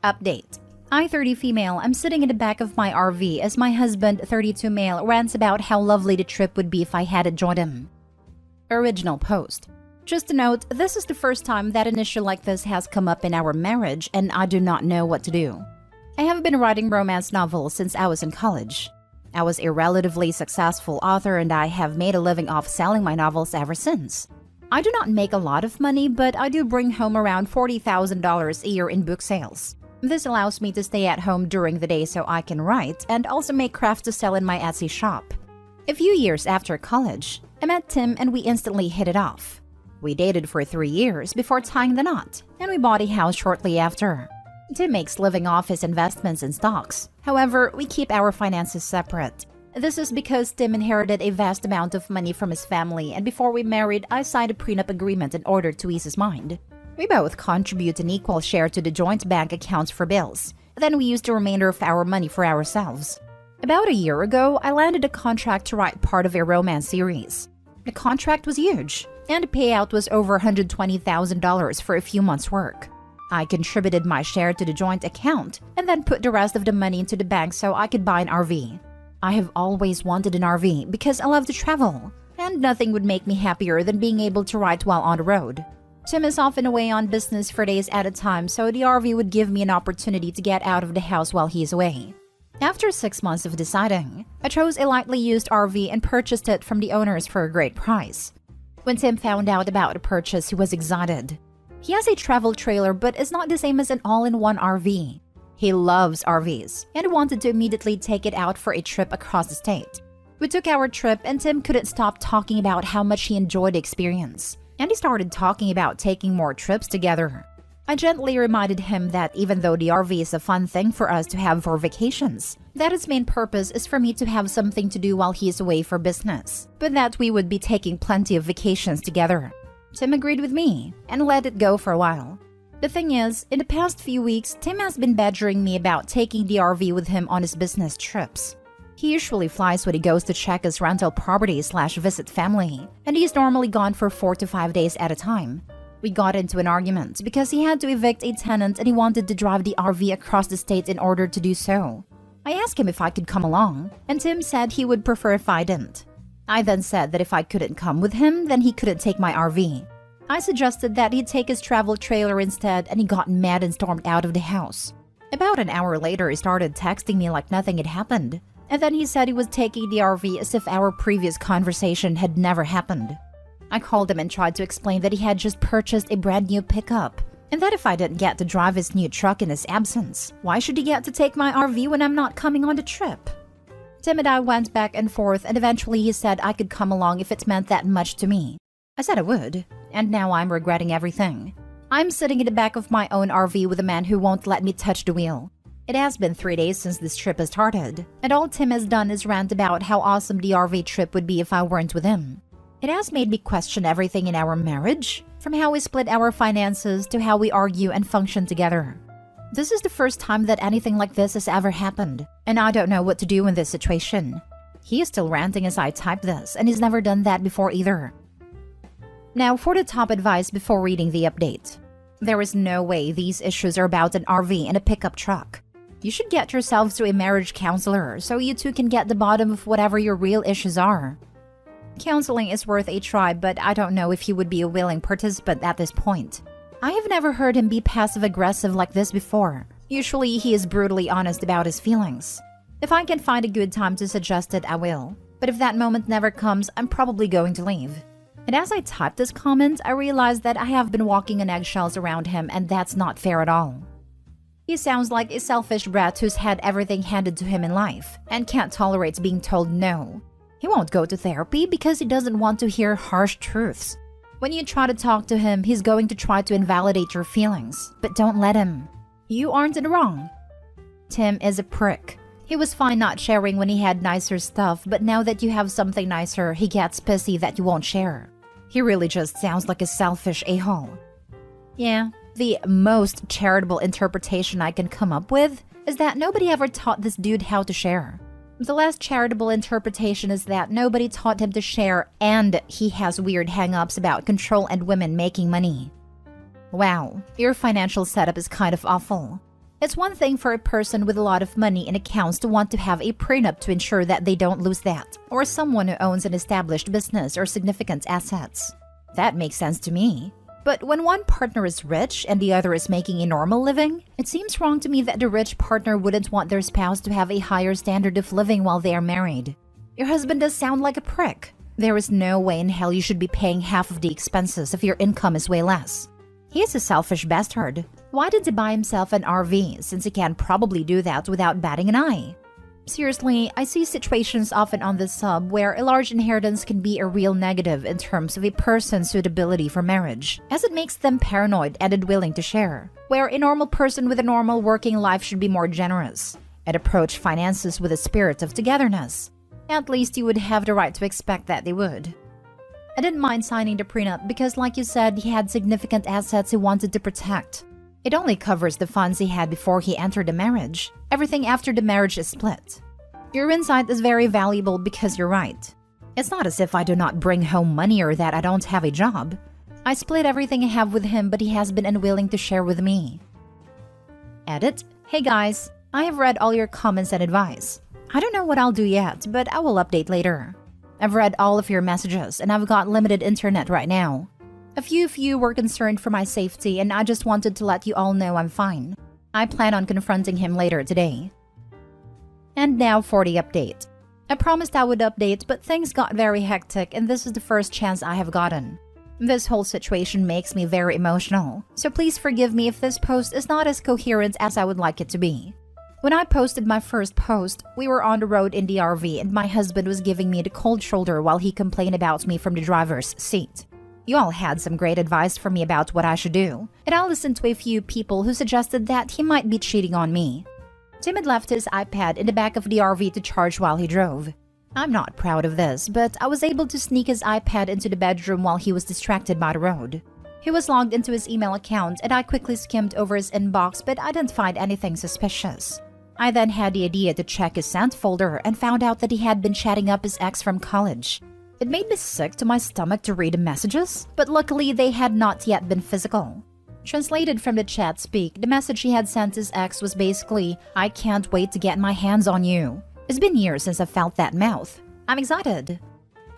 Update. I, 30 female, am sitting in the back of my RV as my husband, 32 male, rants about how lovely the trip would be if I hadn't joined him. Original post. Just a note, this is the first time that an issue like this has come up in our marriage, and I do not know what to do. I have been writing romance novels since I was in college. I was a relatively successful author, and I have made a living off selling my novels ever since. I do not make a lot of money, but I do bring home around $40,000 a year in book sales. This allows me to stay at home during the day so I can write and also make crafts to sell in my Etsy shop. A few years after college, I met Tim and we instantly hit it off. We dated for 3 years before tying the knot, and we bought a house shortly after. Tim makes living off his investments in stocks. However, we keep our finances separate. This is because Tim inherited a vast amount of money from his family, and before we married, I signed a prenup agreement in order to ease his mind. We both contribute an equal share to the joint bank accounts for bills. Then we use the remainder of our money for ourselves. About a year ago, I landed a contract to write part of a romance series. The contract was huge, and the payout was over $120,000 for a few months' work. I contributed my share to the joint account and then put the rest of the money into the bank so I could buy an RV. I have always wanted an RV because I love to travel, and nothing would make me happier than being able to write while on the road. Tim is often away on business for days at a time, so the RV would give me an opportunity to get out of the house while he's away. After 6 months of deciding, I chose a lightly used RV and purchased it from the owners for a great price. When Tim found out about the purchase, he was excited. He has a travel trailer but it's not the same as an all-in-one RV. He loves RVs and wanted to immediately take it out for a trip across the state. We took our trip and Tim couldn't stop talking about how much he enjoyed the experience. And he started talking about taking more trips together. I gently reminded him that even though the RV is a fun thing for us to have for vacations, that its main purpose is for me to have something to do while he is away for business, but that we would be taking plenty of vacations together. Tim agreed with me and let it go for a while. The thing is, in the past few weeks, Tim has been badgering me about taking the RV with him on his business trips. He usually flies when he goes to check his rental property/visit family, and he's normally gone for 4 to 5 days at a time. We got into an argument because he had to evict a tenant and he wanted to drive the RV across the state in order to do so. I asked him if I could come along, and Tim said he would prefer if I didn't. I then said that if I couldn't come with him, then he couldn't take my RV. I suggested that he'd take his travel trailer instead, and he got mad and stormed out of the house. About an hour later, he started texting me like nothing had happened. And then he said he was taking the RV as if our previous conversation had never happened. I called him and tried to explain that he had just purchased a brand new pickup, and that if I didn't get to drive his new truck in his absence, why should he get to take my RV when I'm not coming on the trip? Tim and I went back and forth, and eventually he said I could come along if it meant that much to me. I said I would, and now I'm regretting everything. I'm sitting in the back of my own RV with a man who won't let me touch the wheel. It has been 3 days since this trip has started, and all Tim has done is rant about how awesome the RV trip would be if I weren't with him. It has made me question everything in our marriage, from how we split our finances to how we argue and function together. This is the first time that anything like this has ever happened, and I don't know what to do in this situation. He is still ranting as I type this, and he's never done that before either. Now for the top advice before reading the update. There is no way these issues are about an RV and a pickup truck. You should get yourselves to a marriage counselor so you two can get the bottom of whatever your real issues are. Counseling is worth a try, but I don't know if he would be a willing participant at this point. I have never heard him be passive-aggressive like this before. Usually he is brutally honest about his feelings. If I can find a good time to suggest it, I will. But if that moment never comes, I'm probably going to leave. And as I typed this comment, I realized that I have been walking on eggshells around him, and that's not fair at all. He sounds like a selfish brat who's had everything handed to him in life and can't tolerate being told no. He won't go to therapy because he doesn't want to hear harsh truths. When you try to talk to him, he's going to try to invalidate your feelings, but don't let him. You aren't in the wrong. Tim is a prick. He was fine not sharing when he had nicer stuff, but now that you have something nicer, he gets pissy that you won't share. He really just sounds like a selfish a-hole. Yeah, the most charitable interpretation I can come up with is that nobody ever taught this dude how to share. The less charitable interpretation is that nobody taught him to share, and he has weird hang-ups about control and women making money. Wow, your financial setup is kind of awful. It's one thing for a person with a lot of money in accounts to want to have a prenup to ensure that they don't lose that, or someone who owns an established business or significant assets. That makes sense to me. But when one partner is rich and the other is making a normal living, it seems wrong to me that the rich partner wouldn't want their spouse to have a higher standard of living while they are married. Your husband does sound like a prick. There is no way in hell you should be paying half of the expenses if your income is way less. He is a selfish bastard. Why did he buy himself an RV since he can probably do that without batting an eye? Seriously, I see situations often on this sub where a large inheritance can be a real negative in terms of a person's suitability for marriage, as it makes them paranoid and unwilling to share, where a normal person with a normal working life should be more generous and approach finances with a spirit of togetherness. At least you would have the right to expect that they would. I didn't mind signing the prenup because, like you said, he had significant assets he wanted to protect. It only covers the funds he had before he entered the marriage. Everything after the marriage is split. Your insight is very valuable because you're right. It's not as if I do not bring home money or that I don't have a job. I split everything I have with him, but he has been unwilling to share with me. Edit. Hey guys, I have read all your comments and advice. I don't know what I'll do yet, but I will update later. I've read all of your messages and I've got limited internet right now. A few of you were concerned for my safety and I just wanted to let you all know I'm fine. I plan on confronting him later today. And now for the update. I promised I would update, but things got very hectic and this is the first chance I have gotten. This whole situation makes me very emotional, so please forgive me if this post is not as coherent as I would like it to be. When I posted my first post, we were on the road in the RV and my husband was giving me the cold shoulder while he complained about me from the driver's seat. You all had some great advice for me about what I should do, and I listened to a few people who suggested that he might be cheating on me. Tim had left his iPad in the back of the RV to charge while he drove. I'm not proud of this, but I was able to sneak his iPad into the bedroom while he was distracted by the road. He was logged into his email account and I quickly skimmed over his inbox, but I didn't find anything suspicious. I then had the idea to check his sent folder and found out that he had been chatting up his ex from college. It made me sick to my stomach to read the messages, but luckily they had not yet been physical. Translated from the chat speak, the message he had sent his ex was basically, "I can't wait to get my hands on you. It's been years since I felt that mouth. I'm excited."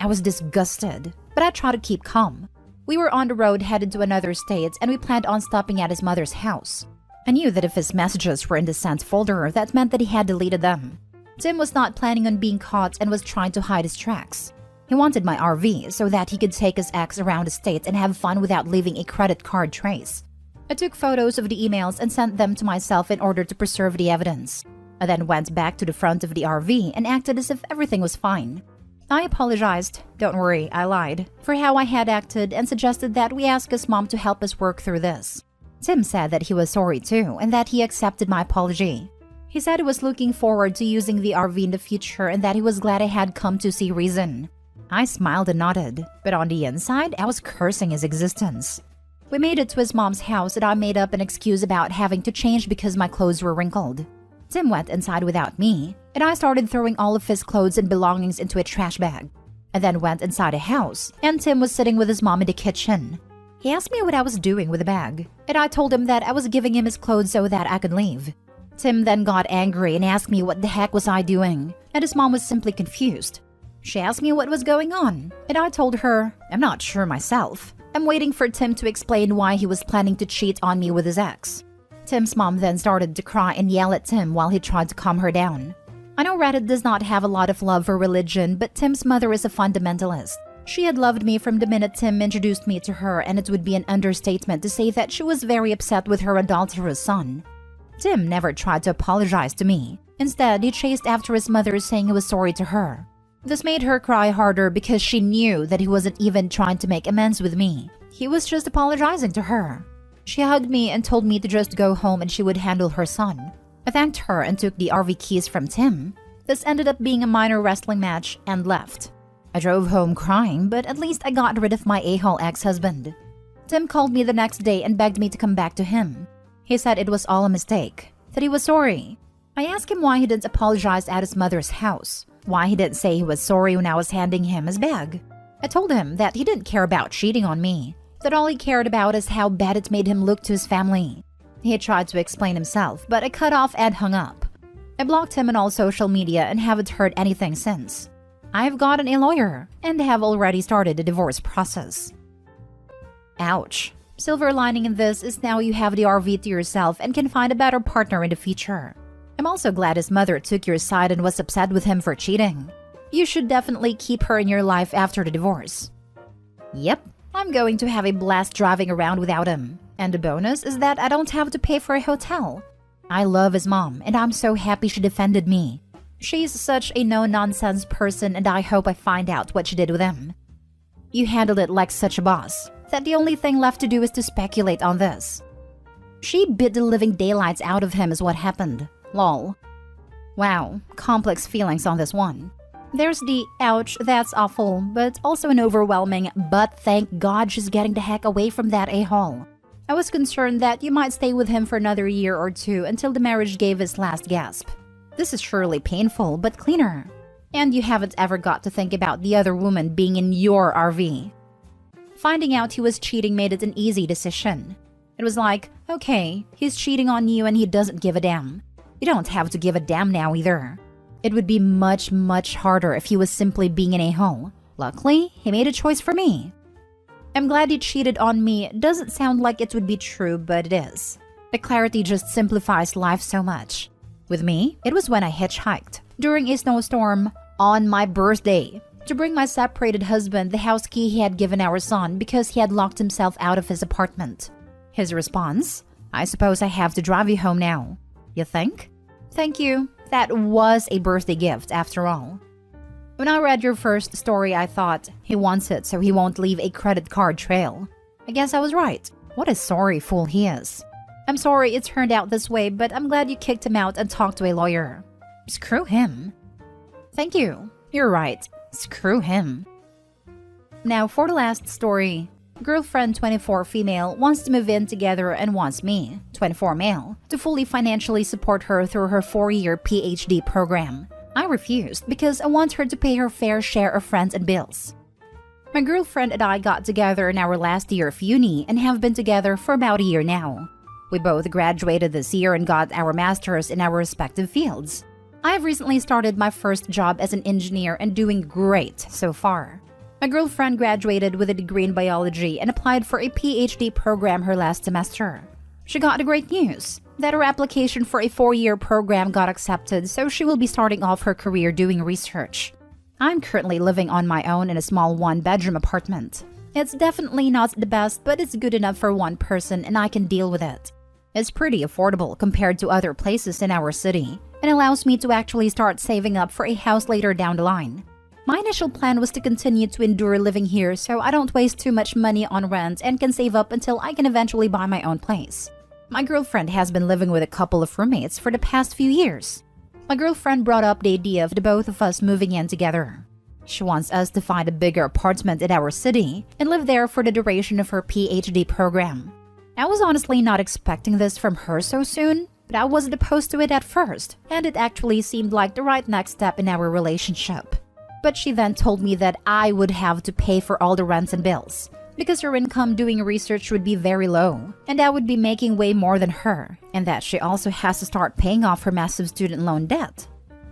I was disgusted, but I tried to keep calm. We were on the road headed to another state and we planned on stopping at his mother's house. I knew that if his messages were in the sent folder, that meant that he had deleted them. Tim was not planning on being caught and was trying to hide his tracks. He wanted my RV so that he could take his ex around the state and have fun without leaving a credit card trace. I took photos of the emails and sent them to myself in order to preserve the evidence. I then went back to the front of the RV and acted as if everything was fine. I apologized, don't worry, I lied, for how I had acted and suggested that we ask his mom to help us work through this. Tim said that he was sorry too and that he accepted my apology. He said he was looking forward to using the RV in the future and that he was glad I had come to see reason. I smiled and nodded, but on the inside, I was cursing his existence. We made it to his mom's house and I made up an excuse about having to change because my clothes were wrinkled. Tim went inside without me, and I started throwing all of his clothes and belongings into a trash bag. I then went inside a house, and Tim was sitting with his mom in the kitchen. He asked me what I was doing with the bag, and I told him that I was giving him his clothes so that I could leave. Tim then got angry and asked me what the heck was I doing, and his mom was simply confused. She asked me what was going on, and I told her, I'm not sure myself. I'm waiting for Tim to explain why he was planning to cheat on me with his ex. Tim's mom then started to cry and yell at Tim while he tried to calm her down. I know Reddit does not have a lot of love for religion, but Tim's mother is a fundamentalist. She had loved me from the minute Tim introduced me to her, and it would be an understatement to say that she was very upset with her adulterous son. Tim never tried to apologize to me. Instead, he chased after his mother saying he was sorry to her. This made her cry harder because she knew that he wasn't even trying to make amends with me. He was just apologizing to her. She hugged me and told me to just go home and she would handle her son. I thanked her and took the RV keys from Tim. This ended up being a minor wrestling match and left. I drove home crying, but at least I got rid of my a-hole ex-husband. Tim called me the next day and begged me to come back to him. He said it was all a mistake, that he was sorry. I asked him why he didn't apologize at his mother's house, why he didn't say he was sorry when I was handing him his bag. I told him that he didn't care about cheating on me, that all he cared about is how bad it made him look to his family. He tried to explain himself, but I cut off and hung up. I blocked him on all social media and haven't heard anything since. I've gotten a lawyer and have already started the divorce process. Ouch. Silver lining in this is now you have the RV to yourself and can find a better partner in the future. I'm also glad his mother took your side and was upset with him for cheating. You should definitely keep her in your life after the divorce. Yep, I'm going to have a blast driving around without him. And the bonus is that I don't have to pay for a hotel. I love his mom, and I'm so happy she defended me. She's such a no-nonsense person, and I hope I find out what she did with him. You handled it like such a boss, that the only thing left to do is to speculate on this. She bit the living daylights out of him is what happened. Lol. Wow, complex feelings on this one. There's the ouch, that's awful, but also an overwhelming but thank God she's getting the heck away from that a-hole. I was concerned that you might stay with him for another year or two until the marriage gave its last gasp. This is surely painful, but cleaner. And you haven't ever got to think about the other woman being in your RV. Finding out he was cheating made it an easy decision. It was like, okay, he's cheating on you and he doesn't give a damn. You don't have to give a damn now either. It would be much, much harder if he was simply being an a-hole. Luckily, he made a choice for me. I'm glad he cheated on me. Doesn't sound like it would be true, but it is. The clarity just simplifies life so much. With me, it was when I hitchhiked during a snowstorm on my birthday to bring my separated husband the house key he had given our son because he had locked himself out of his apartment. His response? I suppose I have to drive you home now. You think? Thank you. That was a birthday gift after all. When I read your first story, I thought, he wants it so he won't leave a credit card trail. I guess I was right. What a sorry fool he is. I'm sorry it turned out this way, but I'm glad you kicked him out and talked to a lawyer. Screw him. Thank you. You're right. Screw him. Now for the last story. Girlfriend 24 female wants to move in together and wants me, 24 male, to fully financially support her through her 4-year PhD program. I refused because I want her to pay her fair share of rent and bills. My girlfriend and I got together in our last year of uni and have been together for about a year now. We both graduated this year and got our masters in our respective fields. I've recently started my first job as an engineer and doing great so far. My girlfriend graduated with a degree in biology and applied for a PhD program her last semester. She got the great news that her application for a 4-year program got accepted, so she will be starting off her career doing research. I'm currently living on my own in a small 1-bedroom apartment. It's definitely not the best, but it's good enough for one person and I can deal with it. It's pretty affordable compared to other places in our city and allows me to actually start saving up for a house later down the line. My initial plan was to continue to endure living here so I don't waste too much money on rent and can save up until I can eventually buy my own place. My girlfriend has been living with a couple of roommates for the past few years. My girlfriend brought up the idea of the both of us moving in together. She wants us to find a bigger apartment in our city and live there for the duration of her PhD program. I was honestly not expecting this from her so soon, but I wasn't opposed to it at first, and it actually seemed like the right next step in our relationship. But she then told me that I would have to pay for all the rents and bills, because her income doing research would be very low, and I would be making way more than her, and that she also has to start paying off her massive student loan debt.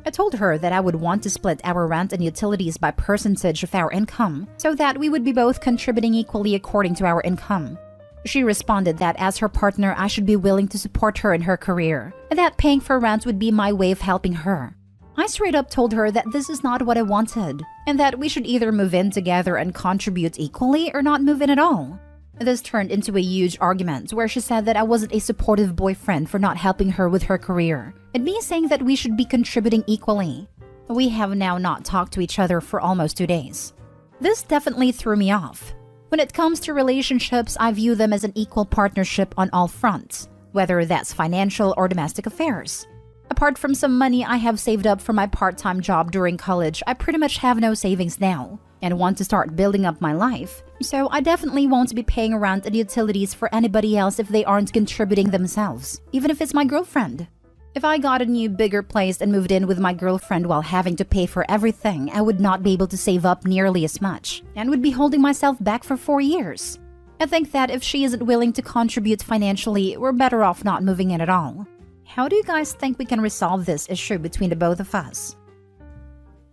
I told her that I would want to split our rent and utilities by percentage of our income, so that we would be both contributing equally according to our income. She responded that as her partner, I should be willing to support her in her career, and that paying for rent would be my way of helping her. I straight up told her that this is not what I wanted, and that we should either move in together and contribute equally or not move in at all. This turned into a huge argument where she said that I wasn't a supportive boyfriend for not helping her with her career, and me saying that we should be contributing equally. We have now not talked to each other for almost 2 days. This definitely threw me off. When it comes to relationships, I view them as an equal partnership on all fronts, whether that's financial or domestic affairs. Apart from some money I have saved up for my part-time job during college, I pretty much have no savings now and want to start building up my life, so I definitely won't be paying rent and utilities for anybody else if they aren't contributing themselves, even if it's my girlfriend. If I got a new, bigger place and moved in with my girlfriend while having to pay for everything, I would not be able to save up nearly as much and would be holding myself back for 4 years. I think that if she isn't willing to contribute financially, we're better off not moving in at all. How do you guys think we can resolve this issue between the both of us?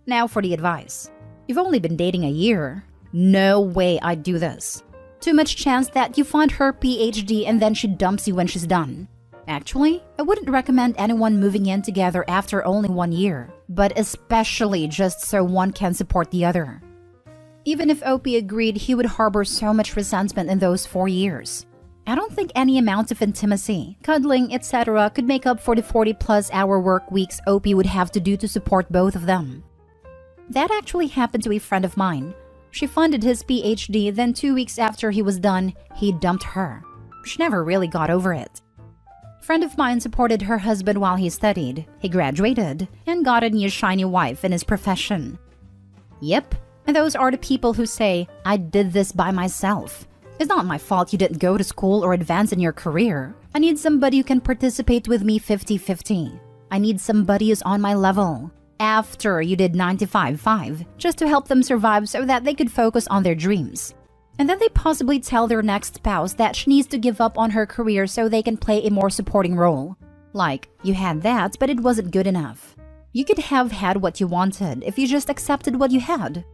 Now for the advice. You've only been dating a year. No way I'd do this. Too much chance that you find her PhD and then she dumps you when she's done. Actually, I wouldn't recommend anyone moving in together after only 1 year, but especially just so one can support the other. Even if OP agreed, he would harbor so much resentment in those 4 years. I don't think any amount of intimacy, cuddling, etc. could make up for the 40-plus hour work weeks OP would have to do to support both of them. That actually happened to a friend of mine. She funded his PhD, then 2 weeks after he was done, he dumped her. She never really got over it. A friend of mine supported her husband while he studied. He graduated and got a new shiny wife in his profession. Yep, and those are the people who say, I did this by myself. It's not my fault you didn't go to school or advance in your career. I need somebody who can participate with me 50-50. I need somebody who's on my level. After you did 95-5, just to help them survive so that they could focus on their dreams. And then they possibly tell their next spouse that she needs to give up on her career so they can play a more supporting role. Like, you had that, but it wasn't good enough. You could have had what you wanted if you just accepted what you had.